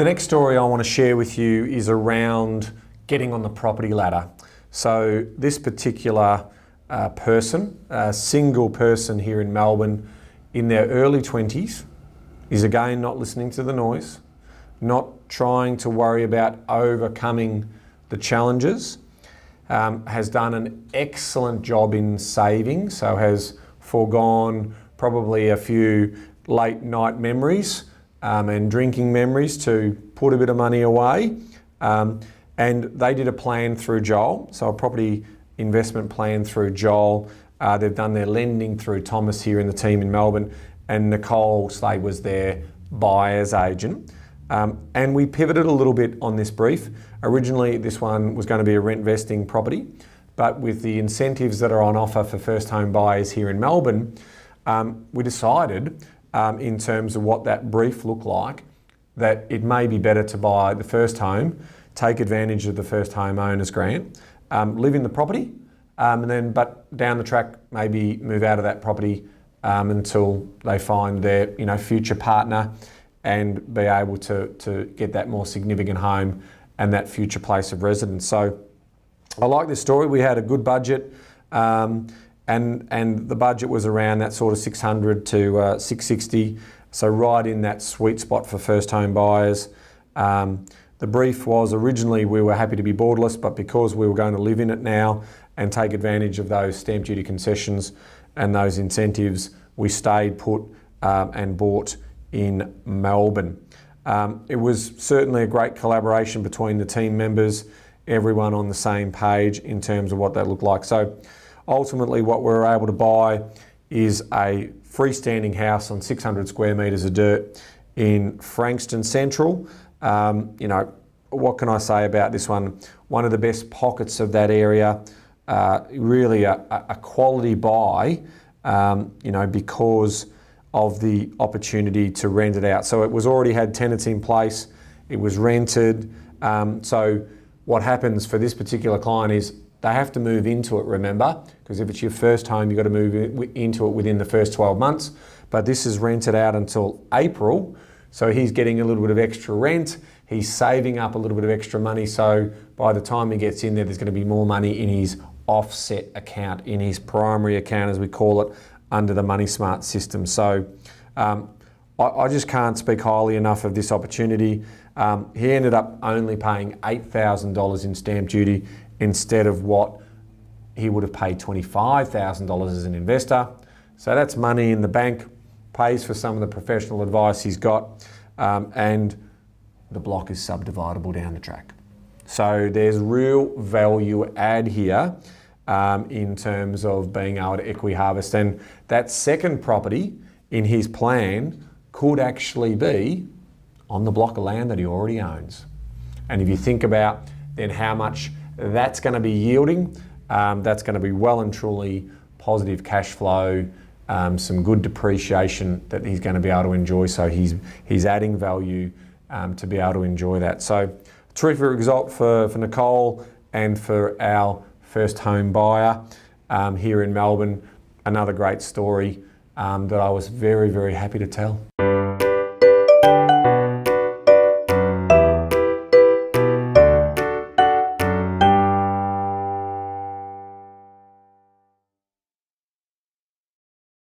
next story I want to share with you is around getting on the property ladder. So this particular person, a single person here in Melbourne in their early 20s, is again not listening to the noise, not trying to worry about overcoming the challenges, has done an excellent job in saving, so has foregone probably a few late night memories and drinking memories to put a bit of money away. And they did a plan through Joel, so a property investment plan through Joel. They've done their lending through Thomas here in the team in Melbourne, and Nicole Slade was their buyer's agent. And we pivoted a little bit on this brief. Originally, this one was going to be a rent vesting property, but with the incentives that are on offer for first home buyers here in Melbourne, we decided in terms of what that brief looked like, that it may be better to buy the first home, take advantage of the first home owners grant, live in the property, but down the track maybe move out of that property until they find their future partner and be able to get that more significant home and that future place of residence. So I like this story. We had a good budget, and the budget was around that sort of 600 to 660, so right in that sweet spot for first home buyers. The brief was originally we were happy to be borderless, but because we were going to live in it now and take advantage of those stamp duty concessions and those incentives, we stayed put and bought in Melbourne. It was certainly a great collaboration between the team members, everyone on the same page in terms of what that looked like. So ultimately what we were able to buy is a freestanding house on 600 square metres of dirt in Frankston Central. What can I say about this one? One of the best pockets of that area, really a quality buy, because of the opportunity to rent it out. So it was already had tenants in place, it was rented. So what happens for this particular client is they have to move into it, remember, because if it's your first home, you've got to move into it within the first 12 months. But this is rented out until April. So he's getting a little bit of extra rent, he's saving up a little bit of extra money, so by the time he gets in there, there's going to be more money in his offset account, in his primary account as we call it, under the Money Smart system. So I just can't speak highly enough of this opportunity. He ended up only paying $8,000 in stamp duty instead of what he would have paid $25,000 as an investor. So that's money in the bank, pays for some of the professional advice he's got, and the block is subdividable down the track. So there's real value add here in terms of being able to equity harvest. And that second property in his plan could actually be on the block of land that he already owns. And if you think about then how much that's going to be yielding, that's going to be well and truly positive cash flow, some good depreciation that he's going to be able to enjoy. So he's adding value to be able to enjoy that. So terrific result for Nicole and for our first home buyer here in Melbourne. Another great story that I was very, very happy to tell.